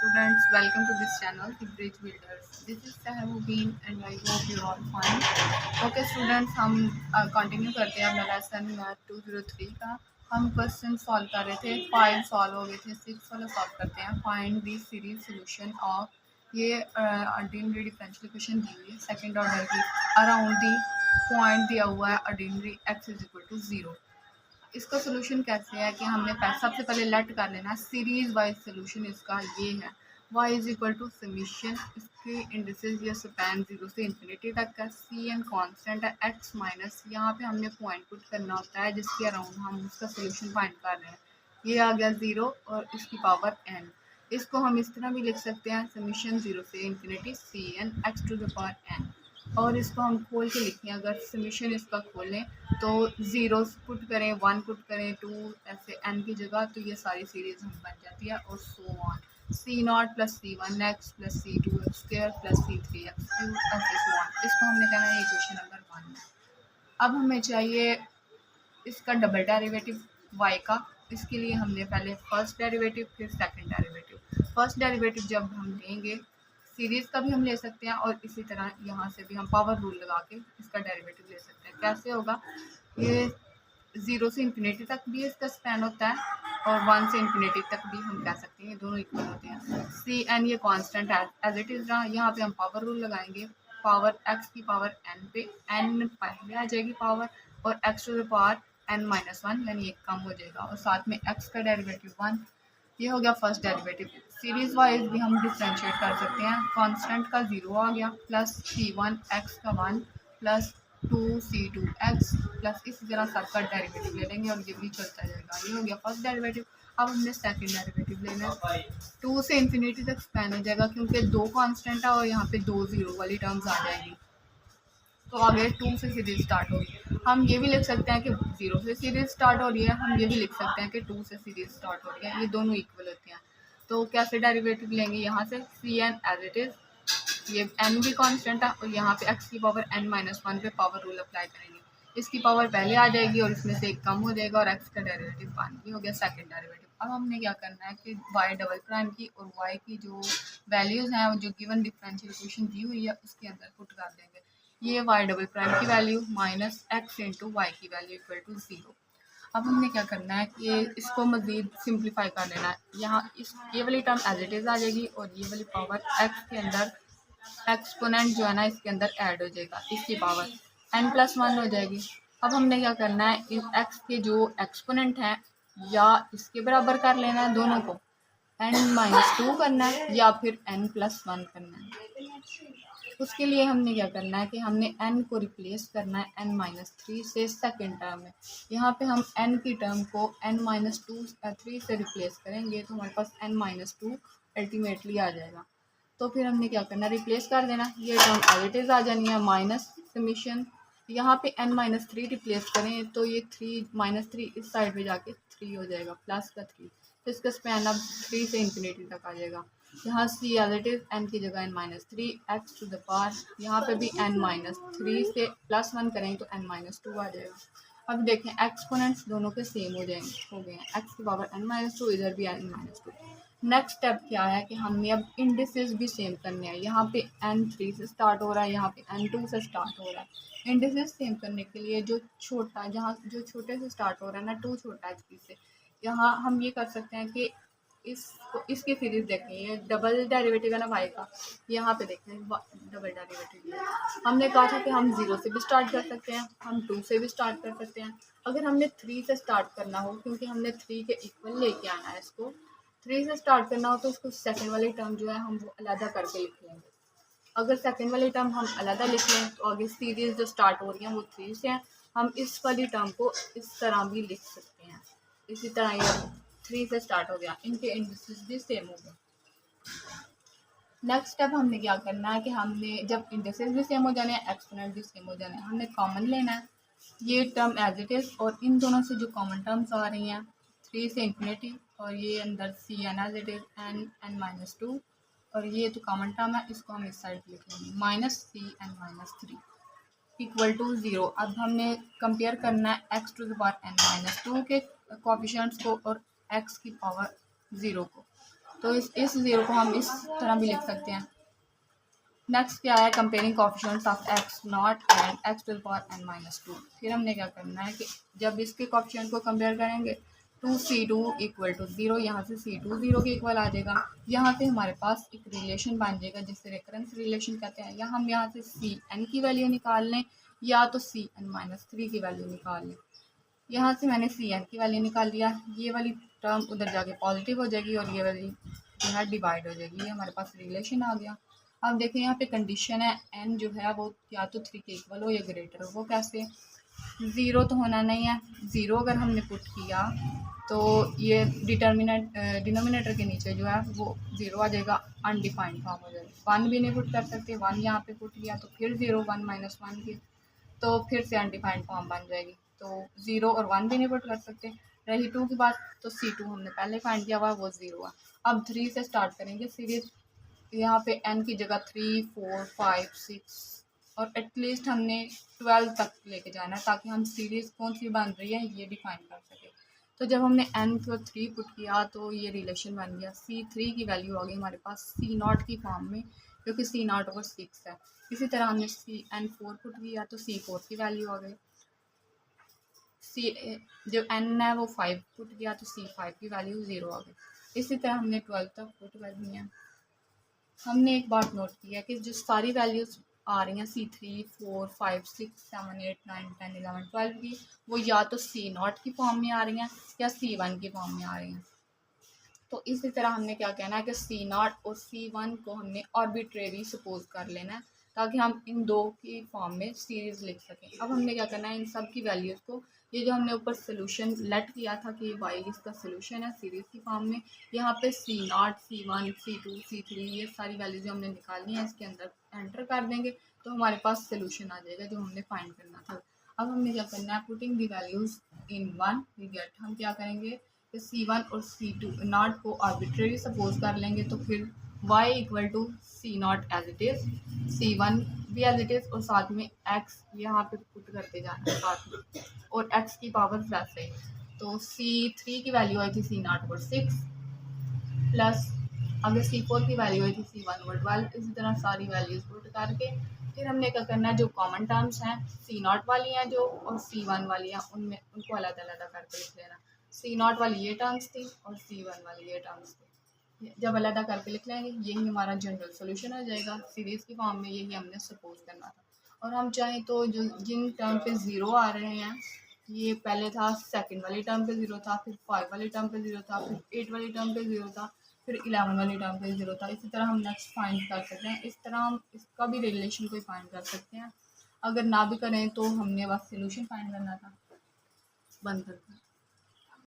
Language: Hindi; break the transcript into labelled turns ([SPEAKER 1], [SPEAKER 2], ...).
[SPEAKER 1] students, welcome to this channel, The Bridge Builders. This is Sahar Mubin and I hope you're all fine. Okay students, हम कंटिन्यू करते हैं अपना लेसन मैथ 203 का। हम क्वेश्चन सॉल्व कर रहे थे, 5 सॉल्व हो गए थे, 6 वाला सॉल्व करते हैं। Find the series solution of ये ऑर्डिनरी डिफरेंशियल इक्वेशन दी हुई है सेकंड ऑर्डर की, अराउंड दी पॉइंट दिया हुआ है ordinary x is equal to 0। इसका सोल्यूशन कैसे है कि हमने सबसे पहले लेट कर लेना सीरीज वाइज सोल्यूशन इसका ये है y is equal to summation इसके इंडिसेस या स्पैन 0 से इंफिनिटी तक का, सी एन कांस्टेंट है, x माइनस यहाँ पे हमने पॉइंट पुट करना होता है जिसके अराउंड हम उसका सोल्यूशन फाइंड कर रहे हैं। ये आ गया 0 और इसकी पावर n। इसको हम इस तरह भी लिख सकते हैं समीशन 0 से infinity C N x to the power n। और इसको हम खोल के लिखें, अगर समीशन इसका खोलें तो 0 पुट करें, 1 पुट करें, 2 ऐसे n की जगह, तो ये सारी सीरीज हम बन जाती है और so on. C0 plus C1 x plus C2 x square plus C3 x cube ऐसे सो ऑन। इसको हमने कहना है इक्वेशन नंबर 1 है। अब हमें चाहिए इसका डबल डेरिवेटिव y का। इसके लिए हमने पहले फर्स्ट डेरिवेटिव फिर सेकंड डेरिवेटिव। फर्स्ट डेरिवेटिव जब हम लेंगे सीरीज़ का भी हम ले सकते हैं और इसी तरह यहाँ से भी हम पावर रूल लगा के इसका डेरिवेटिव ले सकते हैं। कैसे होगा, ये 0 से इन्फिनिटी तक भी इसका स्पैन होता है और 1 से इन्फिनिटी तक भी हम कह सकते हैं, ये दोनों इक्वल होते हैं। सी एन ये कांस्टेंट है एज इट इज़ रहा, यहाँ पे हम पावर रूल लगाएंगे। पावर x की पावर n पे n पहले आ जाएगी पावर और x to the power n-1 यानी एक कम हो जाएगा और साथ में x का डेरिवेटिव 1। ये हो गया फर्स्ट डेरिवेटिव। सीरीज वाइज भी हम डिफरेंशिएट कर सकते हैं। कांस्टेंट का 0 आ गया प्लस c1 x का 1 प्लस 2c2 x प्लस इसी तरह सबका डेरिवेटिव ले लेंगे और ये भी चलता जाएगा। ये हो गया फर्स्ट डेरिवेटिव। अब हमने सेकंड डेरिवेटिव लेना है। 2 से इन्फिनिटी तक स्पैन हो जाएगा क्योंकि 2 कांस्टेंट है और यहाँ पे 2 0 वाली टर्म्स आ जाएगी, तो आगे 2 से सीरीज स्टार्ट होगी। हम ये भी लिख सकते हैं कि 0 से सीरीज स्टार्ट हो रही है, हम ये भी लिख सकते हैं कि 2 से सीरीज स्टार्ट हो रही है, ये दोनों इक्वल होते हैं। तो कैसे डेरिवेटिव लेंगे, यहाँ से C N as it is, ये n भी कांस्टेंट है और यहाँ पे x की पावर n-1 पे पावर रूल अप्लाई करेंगे। इसकी पावर पहले आ जाएगी और इसमें से एक कम हो जाएगा और x का डेरिवेटिव 1। ये हो गया सेकंड डेरिवेटिव। अब हमने क्या करना है कि y डबल प्राइम की और y की जो वैल्यूज़ हैं वो जो गिवन डिफरेंशियल इक्वेशन दी हुई है उसके अंदर पुट कर देंगे। ये y डबल प्राइम की value minus x into y की वैल्यू इक्वल टू 0। अब हमने क्या करना है कि इसको मज़ीद सिंप्लीफाई कर लेना है। यहाँ इस ये वाली टर्म एज इट इज़ आ जाएगी और ये वाली पावर x के अंदर एक्सपोनेंट जो है ना इसके अंदर ऐड हो जाएगा, इसकी पावर n+1 हो जाएगी। अब हमने क्या करना है, इस x के जो एक्सपोनेंट हैं या इसके बराबर कर लेना है दोनों को, n-2 करना है या फिर n+1 करना है। उसके लिए हमने क्या करना है कि हमने n को रिप्लेस करना है n-3 से सेकेंड टर्म में। यहाँ पे हम n की टर्म को n-3 से रिप्लेस करेंगे तो हमारे पास n-2 अल्टीमेटली आ जाएगा। तो फिर हमने क्या करना है, रिप्लेस कर देना। ये टर्म एज इट इज़ आ जानी है माइनस समीशन, यहाँ पे n-3 रिप्लेस करें तो ये 3 इस साइड पे जाके 3 हो जाएगा प्लस का 3, तो इसका स्पैन अब 3 से इन्फिनिटी तक आ जाएगा। यहाँ सी एज इट इज़ n की जगह n-3 x to the power, यहाँ पे भी n-3 से +1 करें तो n-2 आ जाएगा। अब देखें एक्सपोनेंट्स दोनों के सेम हो गए हैं, x की पावर n-2 इधर भी n-2। नेक्स्ट स्टेप क्या है कि हमने अब इंडिसेस भी सेम करने हैं। यहाँ पे n3 से स्टार्ट हो रहा है, यहाँ पे n2 से स्टार्ट हो रहा है। इंडिसेस सेम करने के लिए जो छोटा, जहाँ जो छोटे से स्टार्ट हो रहा है ना, 2 छोटा है 3 से, यहाँ हम ये कर सकते हैं कि इसकी सीरीज देखें, ये डबल डेरिवेटिव है ना y का, यहाँ पे देखें डबल डेरिवेटिव है। हमने कहा था कि हम 0 से भी स्टार्ट कर सकते हैं, हम 2 से भी स्टार्ट कर सकते हैं। अगर हमने 3 से स्टार्ट करना हो, क्योंकि हमने 3 के इक्वल लेके आना है, इसको 3 से स्टार्ट करना हो तो इसको सेकंड वाली टर्म जो है हम वो अलग करके लिख लेंगे। अगर सेकंड वाली टर्म हम अलग लिख लें तो आगे सीरीज जो स्टार्ट हो रही है वो 3 से हैं, हम इस वाली टर्म को इस तरह भी लिख सकते हैं। इसी तरह ये 3 से स्टार्ट हो गया, इनके इंडिसेस भी सेम हो गए। नेक्स्ट स्टेप हमने क्या करना है कि हमने जब इंडिसेस भी सेम हो जाने हैं, एक्सपोनेंट भी सेम हो जाने हैं, हमने कॉमन लेना है ये टर्म एज इट इज़ और इन दोनों से जो कॉमन टर्म्स आ रही हैं 3 से इन्फिनिटी और ये अंदर C N as it is n-2 और ये तो कॉमन टर्म है, इसको हम इस साइड लिख लेंगे माइनस (-3) इक्वल टू 0। अब हमने कंपेयर करना है x to the power n-2 के कोफिशिएंट्स को और x की पावर 0 को। तो इस ज़ीरो को हम इस तरह भी लिख सकते हैं। नेक्स्ट क्या है, comparing coefficients of x naught and x to the power n minus 2। फिर हमने क्या करना है कि जब इसके कोएफिशिएंट को कंपेयर करेंगे 2c2 इक्वल टू 0, यहाँ से c2 0 के इक्वल आ जाएगा। यहाँ से हमारे पास एक रिलेशन बन जाएगा जिससे रेकरेंस रिलेशन कहते हैं। या हम यहाँ से cn की वैल्यू निकाल लें या तो cn माइनस 3 की वैल्यू निकाल लें। यहाँ से मैंने cn की वैल्यू निकाल लिया, ये वाली टर्म उधर जाके पॉजिटिव हो जाएगी और ये वाली जो है डिवाइड हो जाएगी। ये हमारे पास रिलेशन आ गया। अब देखें यहाँ पे कंडीशन है n जो है वो या तो 3 के इक्वल हो या ग्रेटर हो। वो कैसे, ज़ीरो तो होना नहीं है। ज़ीरो अगर हमने पुट किया तो ये डिनोमिनेटर के नीचे जो है वो ज़ीरो आ जाएगा, अनडिफाइंड फॉर्म हो जाएगा। वन भी नहीं पुट कर सकते, वन यहाँ पे पुट किया तो फिर ज़ीरो, वन माइनस वन की तो फिर से अनडिफाइंड फॉर्म बन जाएगी। तो ज़ीरो और वन भी नहीं पुट कर सकते। रही टू की बात, तो c2 हमने पहले फाइंड किया हुआ, वो ज़ीरो है। अब 3 से स्टार्ट करेंगे सीरीज। यहाँ पे n की जगह 3, 4, 5, 6 और एटलीस्ट हमने 12 तक लेके जाना है ताकि हम सीरीज कौन सी बन रही है ये डिफाइन कर सके। तो जब हमने n को 3 पुट किया तो ये रिलेशन बन गया। c3 की वैल्यू आ गई हमारे पास c0 की फॉर्म में, क्योंकि c0 ओवर 6 है। इसी तरह हमने n4 पुट किया तो c4 की वैल्यू आ गई। जो n है वो 5 पुट किया तो c5 की वैल्यू 0 आ गई। इसी तरह हमने 12 तक पुट कर दी है। हमने एक बात नोट की है कि जो सारी वैल्यूज़ आ रही हैं c3, 4, 5, 6, 7, 8, 9, 10, 11, 12 की, वो या तो c0 की फॉर्म में आ रही हैं या c1 की फॉर्म में आ रही हैं। तो इसी तरह हमने क्या कहना है कि c0 और c1 को हमने आर्बिट्रेरी सपोज कर लेना है ताकि हम इन दो की फॉर्म में सीरीज लिख सकें। अब हमने क्या करना है, इन सब की वैल्यूज़ को, ये जो हमने ऊपर सोल्यूशन लेट किया था कि y इसका सोल्यूशन है सीरीज की फॉर्म में, यहाँ पे c0, c1, c2, c3 ये सारी वैल्यूज जो हमने निकालनी है इसके अंदर एंटर कर देंगे तो हमारे पास सोल्यूशन आ जाएगा जो हमने फाइंड करना था। अब हमने क्या करना है, putting the values in one we get, हम क्या करेंगे कि c1 और c2 नॉट को आर्बिट्रेरी सपोज कर लेंगे तो फिर y equal to c0 as it is, c1 भी एज इट इज़ और साथ में x यहाँ पे पुट करते जाना है साथ में, और x की पावर वैसे ही। तो c3 की वैल्यू आई थी c0 ओवर 6 प्लस अगर c4 की वैल्यू आई थी c1 ओवर 12। इसी तरह सारी वैल्यूज पुट करके फिर हमने क्या करना है, जो कॉमन टर्म्स हैं c0 वाली हैं जो और c1 वाली हैं उनमें उनको अलग अलग करके लिख लेना। c0 वाली ये टर्म्स थी और c1 वाली ये टर्म्स थी। जब अलग करके लिख लेंगे यही हमारा जनरल सोल्यूशन हो जाएगा सीरीज की फॉर्म में, यही हमने सपोज करना था। और हम चाहें तो जो जिन टर्म पे ज़ीरो आ रहे हैं, ये पहले था सेकंड वाली टर्म पे ज़ीरो था, फिर 5 वाली टर्म पे ज़ीरो था, फिर 8 वाली टर्म पे ज़ीरो था, फिर 11 वाली टर्म पे ज़ीरो था। इसी तरह हम नेक्स्ट फाइंड कर सकते हैं। इस तरह हम इसका भी रिलेशन कोई फाइंड कर सकते हैं। अगर ना भी करें तो हमने बस सोल्यूशन फाइंड करना था। बंद करते हैं।